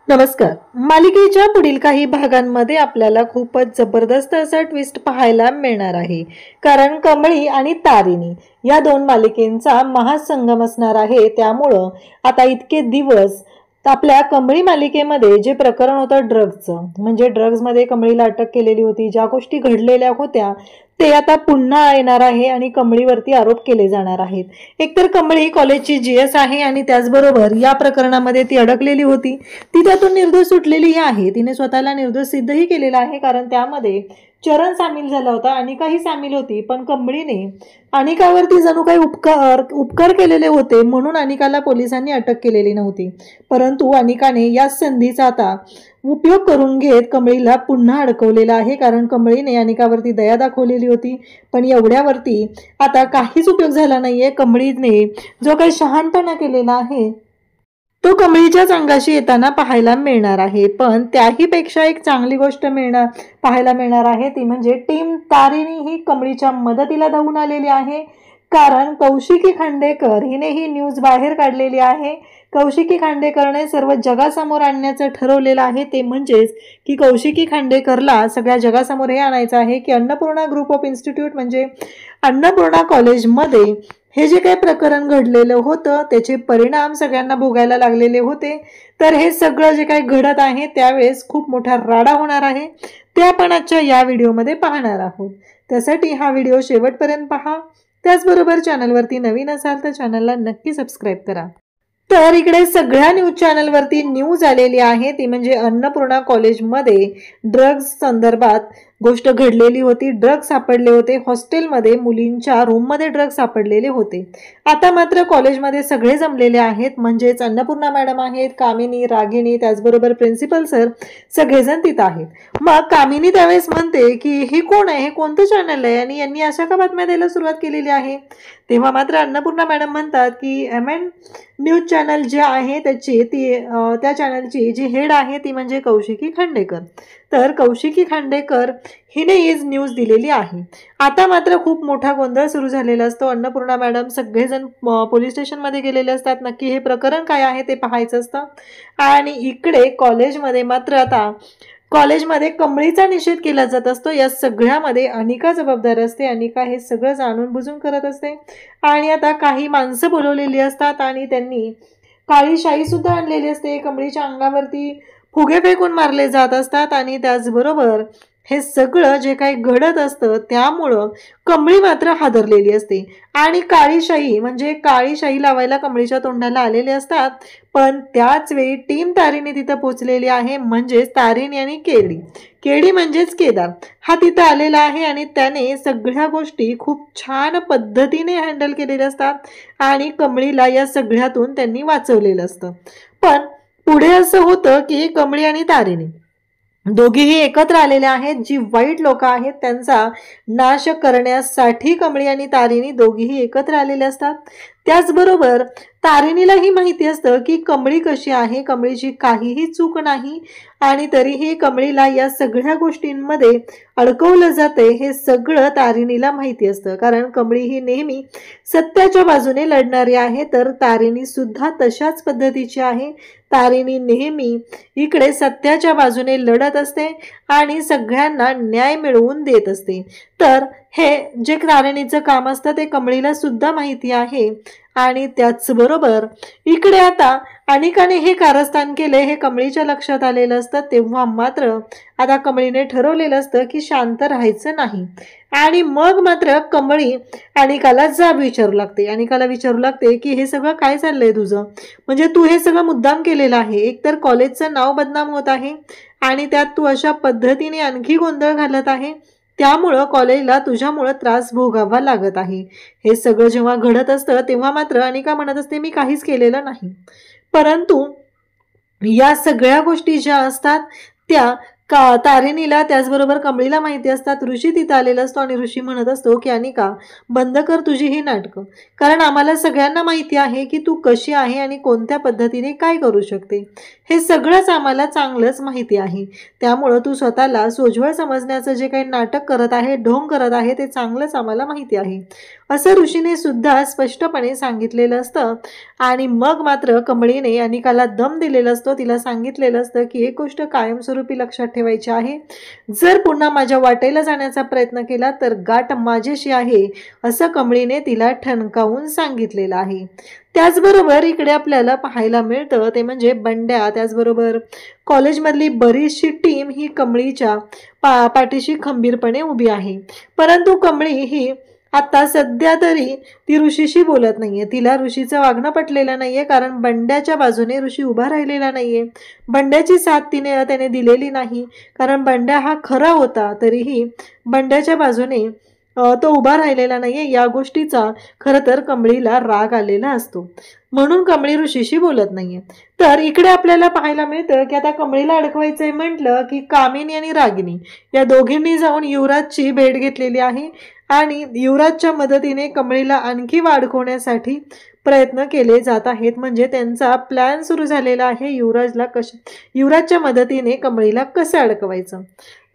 नमस्कार. मालिकेच्या पुढील काही भागांमध्ये आपल्याला खूपच जबरदस्त असा ट्विस्ट पाहायला मिळणार आहे. कारण कमळी आणि तारिणी या दोन मालिकेंचा महासंगम असणार आहे. त्यामुळं आता इतके दिवस आपल्या कमळी मालिकेमध्ये जे प्रकरण होतं ड्रग्जचं, म्हणजे ड्रग्जमध्ये कमळीला अटक केलेली होती, ज्या गोष्टी घडलेल्या होत्या ते आता पुन्हा येणार आहे आणि कमळीवरती आरोप केले जाणार आहेत. एकतर कमळी कॉलेजची जीएस आहे आणि त्याचबरोबर या प्रकरणामध्ये ती अडकलेली होती. ती त्यातून निर्दोष सुटलेली आहे. तिने स्वतःला निर्दोष सिद्धही केलेला आहे. कारण त्यामध्ये चरण सामील झाला होता, अनिकाही सामील होती. पण कमळीने अनिकावरती जणू काही उपकार केलेले होते म्हणून अनिकाला पोलिसांनी अटक केलेली नव्हती. परंतु अनिकाने या संधीचा आता उपयोग करून घेत कमळीला पुन्हा अडकवलेला आहे. कारण कमळीने अनिकावरती दया दाखवलेली होती, पण एवढ्यावरती आता काहीच उपयोग झाला नाहीये. कमळीने जो काही शहाणपणा केलेला आहे तो कमळीच्याच अंगाशी येताना पाहायला मिळणार आहे. पण त्याही पेक्षा एक चांगली गोष्ट पाहायला मिळणार आहे, ती म्हणजे टीम तारिणी ही कमळीच्या मदतीला धावून आलेली आहे. कारण कौशिकी खांडेकर हिने ही न्यूज बाहेर काढलेली आहे. कौशिकी खांडेकरने सर्व जगासमोर आणण्याचं ठरवलेलं आहे. ते म्हणजेच की कौशिकी खांडेकरला सगळ्या जगासमोर हे आणायचं आहे की अन्नपूर्णा ग्रुप ऑफ इन्स्टिट्यूट म्हणजे अन्नपूर्णा कॉलेजमध्ये हे जे काही प्रकरण घडलेलं होतं त्याचे परिणाम सगळ्यांना भोगायला लागलेले होते. तर हे सगळं जे काही घडत आहे त्यावेळेस खूप मोठा राडा होणार आहे. ते आपण आजच्या या व्हिडिओमध्ये पाहणार आहोत. त्यासाठी हा व्हिडिओ शेवटपर्यंत पहा. त्याचबरोबर चॅनलवरती नवीन असाल तर चॅनलला नक्की सबस्क्राईब करा. तर इकडे सगळ्या न्यूज चॅनलवरती न्यूज आलेली आहे, ती म्हणजे अन्नपूर्णा कॉलेजमध्ये ड्रग्ज संदर्भात गोष्ट घडलेली होती. ड्रग्ज सापडले होते हॉस्टेलमध्ये, मुलींच्या रूममध्ये ड्रग्ज सापडलेले होते. आता मात्र कॉलेजमध्ये सगळे जमलेले आहेत, म्हणजेच अन्नपूर्णा मॅडम आहेत, कामिनी, रागिनी, त्याचबरोबर प्रिन्सिपल सर सगळेजण तिथं आहेत. मग कामिनी त्यावेळेस म्हणते की हे कोण आहे, हे कोणतं चॅनल आहे आणि यांनी अशा का बातम्या द्यायला सुरुवात केलेली आहे. तेव्हा मात्र अन्नपूर्णा मॅडम म्हणतात की MN न्यूज चॅनल जे आहे त्या चॅनलची जी हेड आहे ती म्हणजे कौशिकी खांडेकर. तर कौशिकी खांडेकर हिने हीच न्यूज दिलेली आहे. आता मात्र खूप मोठा गोंधळ सुरू झालेला असतो. अन्नपूर्णा मॅडम सगळेजण पोलीस स्टेशनमध्ये गेलेले असतात. नक्की हे प्रकरण काय आहे ते पाहायचं असतं. आणि इकडे कॉलेजमध्ये मात्र आता कॉलेजमध्ये कमळीचा निषेध केला जात असतो. या सगळ्यामध्ये अनिका जबाबदार असते. अनिका हे सगळं जाणून बुजून करत असते. आणि आता काही माणसं बोलवलेली असतात आणि त्यांनी काळी शाई सुद्धा आणलेली असते. कमळीच्या अंगावरती फुगे फेकून मारले जात असतात आणि त्याचबरोबर हे सगळं जे काही घडत असतं त्यामुळं कमळी मात्र हादरलेली असते. आणि काळी शाई लावायला कमळीच्या तोंडाला आलेले असतात. पण त्याच वेळी टीम तारिणी तिथं पोहोचलेली आहे, म्हणजेच तारिणी आणि केडी म्हणजेच केदार हा तिथं आलेला आहे. आणि त्याने सगळ्या गोष्टी खूप छान पद्धतीने हँडल केलेल्या असतात आणि कमळीला या सगळ्यातून त्यांनी वाचवलेलं असतं. पण पुढे असं होतं की कमळी आणि तारिणी दोघेही एकत्र आलेले आहेत. जी वाईट लोक आहेत त्यांचा नाश करण्यासाठी कमळी आणि तारिणी दोघेही एकत्र आलेले असतात. त्याचबरोबर तारिणीलाही माहिती असतं की कमळी कशी आहे, कमळीची काहीही चूक नाही आणि तरीही कमळीला या सगळ्या गोष्टींमध्ये अडकवलं जाते हे सगळं तारिणीला माहिती असतं. कारण कमळी ही नेहमी सत्याच्या बाजूने लढणारी आहे, तर तारिणी सुद्धा तशाच पद्धतीची आहे. तारिणी नेहमी इकडे सत्याच्या बाजूने लढत असते आणि सगळ्यांना न्याय मिळवून देत असते. तर हे जे तारिणीचं काम असतं ते कमळीला सुद्धा माहिती आहे. आणि त्याचबरोबर इकडे आता अनिकाने हे कारस्थान केले हे कमळीच्या लक्षात आलेलं असतं. तेव्हा मात्र आता कमळीने ठरवलेलं असतं की शांत राहायचं नाही. आणि मग मात्र कमळी अनिकाला अनिकाला विचारू लागते की हे सगळं काय चाललंय तुझं, म्हणजे तू हे सगळं मुद्दाम केलेलं आहे. एकतर कॉलेजचं नाव बदनाम होत आहे आणि त्यात तू अशा पद्धतीने आणखी गोंधळ घालत आहे. त्यामुळं कॉलेजला तुझ्यामुळं त्रास भोगावा लागत आहे. हे सगळं जेव्हा घडत असतं तेव्हा मात्र अनिका म्हणत असते मी काहीच केलेलं नाही. परंतु या सगळ्या गोष्टी ज्या असतात त्या तारिणीला त्याचबरोबर कमळीला माहिती असतात. ऋषी तिथं आलेला असतो आणि ऋषी म्हणत असतो की अनिका बंद कर तुझी ही नाटकं, कारण आम्हाला सगळ्यांना माहिती आहे की तू कशी आहे आणि कोणत्या पद्धतीने काय करू शकते. हे सगळंच आम्हाला चांगलंच माहिती आहे. त्यामुळं तू स्वतःला सोज्वळ समजण्याचं जे काही नाटक करत आहे, ढोंग करत आहे ते चांगलंच आम्हाला माहिती आहे. असं ऋषीने सुद्धा स्पष्टपणे सांगितलेलं असतं. आणि मग मात्र कमळीने अनिकाला दम दिलेला असतो. तिला सांगितलेलं असतं की एक गोष्ट कायमस्वरूपी लक्षात ठेवायची आहे, जर पुन्हा माझ्या वाटेला जाण्याचा प्रयत्न केला तर गाठ माझ्याशी आहे, असं कमळीने तिला ठणकावून सांगितलेलं आहे. त्याचबरोबर इकडे आपल्याला पाहायला मिळतं ते म्हणजे बंड्या, त्याचबरोबर कॉलेजमधली बरीचशी टीम ही कमळीच्या पाठीशी खंबीरपणे उभी आहे. परंतु कमळी ही आता सध्या तरी ती ऋषीशी बोलत नाहीये. तिला ऋषीचं वागणं पटलेलं नाहीये, कारण बंड्याच्या बाजूने ऋषी उभा राहिलेला नाहीये. बंड्याची साथ त्याने दिलेली नाही, कारण बंड्या हा खरा होता तरीही बंड्याच्या बाजूने तो उभा राहिलेला नाहीये. या गोष्टीचा खरं तर कमळीला राग आलेला असतो, म्हणून कमळी ऋषीशी बोलत नाहीये. तर इकडे आपल्याला पाहायला मिळतं की आता कमळीला अडकवायचंय म्हटलं की कामिनी आणि रागिनी या दोघींनी जाऊन युवराजची भेट घेतलेली आहे आणि युवराजच्या मदतीने कमळीला आणखी अडकवण्यासाठी प्रयत्न केले जात आहेत. म्हणजे त्यांचा प्लॅन सुरू झालेला आहे युवराजच्या मदतीने कमळीला कसं अडकवायचं.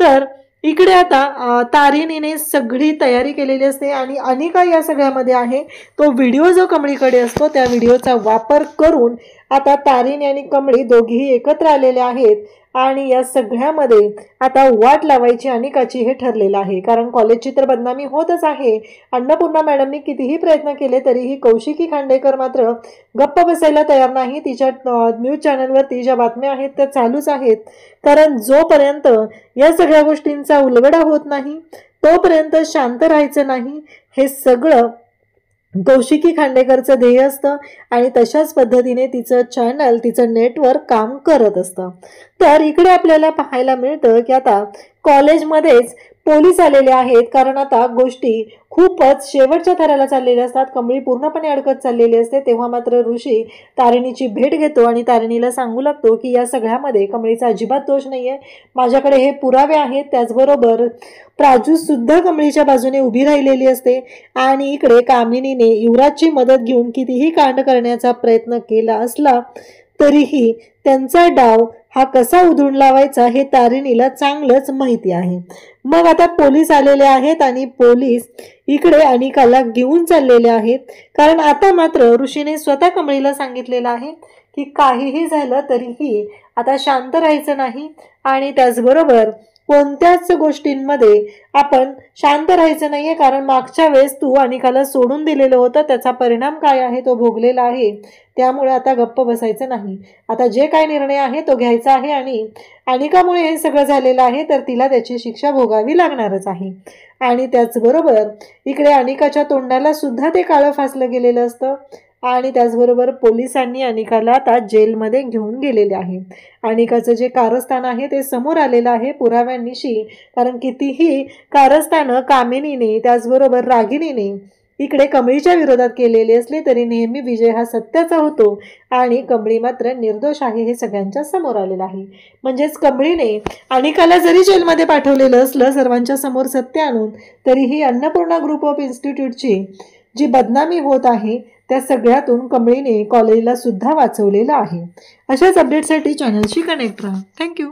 तर इकडे आता तारिणीने सगळी तयारी केलेली असते आणि अनिका या सगळ्यामध्ये आहे. तो व्हिडिओ जो कमळीकडे असतो त्या व्हिडिओचा वापर करून आता तारिणी आणि कमळी दोघीही एकत्र आलेले आहेत आणि या सगळ्यामध्ये आता वाट लावायची अनिकाची हे ठरलेलं आहे. कारण कॉलेजची तर बदनामी होतच आहे. अन्नपूर्णा मॅडमनी कितीही प्रयत्न केले तरीही कौशिकी खांडेकर मात्र गप्प बसायला तयार नाही. तिच्या न्यूज चॅनलवरती ज्या बातम्या आहेत त्या चालूच आहेत, कारण जोपर्यंत या सगळ्या गोष्टींचा उलगडा होत नाही तोपर्यंत शांत राहायचं नाही, हे सगळं कौशिकी खांडेकरचं ध्येय असतं आणि तशाच पद्धतीने तिचं चॅनल, तिचं नेटवर्क काम करत असतं. तर इकडे आपल्याला पाहायला मिळतं की आता कॉलेजमध्येच पोलीस आलेले आहेत, कारण आता गोष्टी खूपच शेवटच्या थराला चाललेल्या असतात. कमळी पूर्णपणे अडकत चाललेली असते. तेव्हा मात्र ऋषी तारिणीची भेट घेतो आणि तारिणीला सांगू लागतो की या सगळ्यामध्ये कमळीचा अजिबात दोष नाहीये, माझ्याकडे हे पुरावे आहेत. त्याचबरोबर प्राजू सुद्धा कमळीच्या बाजूने उभी राहिलेली असते आणि इकडे कामिनीने युवराजची मदत घेऊन कितीही कांड करण्याचा प्रयत्न केला असला तरीही त्यांचा डाव हा कसा उधळून लावायचा हे तारिणीला चांगलंच माहिती आहे. मग आता पोलीस आलेले आहेत आणि पोलीस इकडे अनिकाला घेऊन चाललेले आहेत, कारण आता मात्र ऋषीने स्वतः कमळीला सांगितलेलं आहे की काहीही झालं तरीही आता शांत राहायचं नाही आणि त्याचबरोबर कोणत्याच गोष्टींमध्ये आपण शांत राहायचं नाहीये, कारण मागच्या वेळेस तू अनिकाला सोडून दिलेलं होतं, त्याचा परिणाम काय आहे तो भोगलेला आहे. त्यामुळे आता गप्प बसायचं नाही, आता जे काय निर्णय आहे तो घ्यायचा आहे आणि अनिकामुळे हे सगळं झालेलं आहे तर तिला त्याची शिक्षा भोगावी लागणारच आहे. आणि त्याचबरोबर इकडे अनिकाच्या तोंडाला सुद्धा ते काळं फासलं गेलेलं असतं आणि त्याचबरोबर पोलिसांनी अनिकाला आता जेलमध्ये घेऊन गेलेले आहे. अनिकाचं जे कारस्थान आहे ते समोर आलेलं आहे पुराव्यांनिशी, कारण कितीही कारस्थानं कामिनीने त्याचबरोबर रागिनीने इकडे कमळीच्या विरोधात केलेली असली तरी नेहमी विजय हा सत्याचा होतो आणि कमळी मात्र निर्दोष आहे हे सगळ्यांच्या समोर आलेलं आहे. म्हणजेच कमळीने अनिकाला जरी जेलमध्ये पाठवलेलं असलं सर्वांच्या समोर सत्य आणून, तरीही अन्नपूर्णा ग्रुप ऑफ इन्स्टिट्यूटची जी बदनामी होत आहे त्या सगळ्यातून कमळीने कॉलेजला सुद्धा वाचवलेलं आहे. अशाच अपडेटसाठी चॅनलशी कनेक्ट राहा. थँक्यू.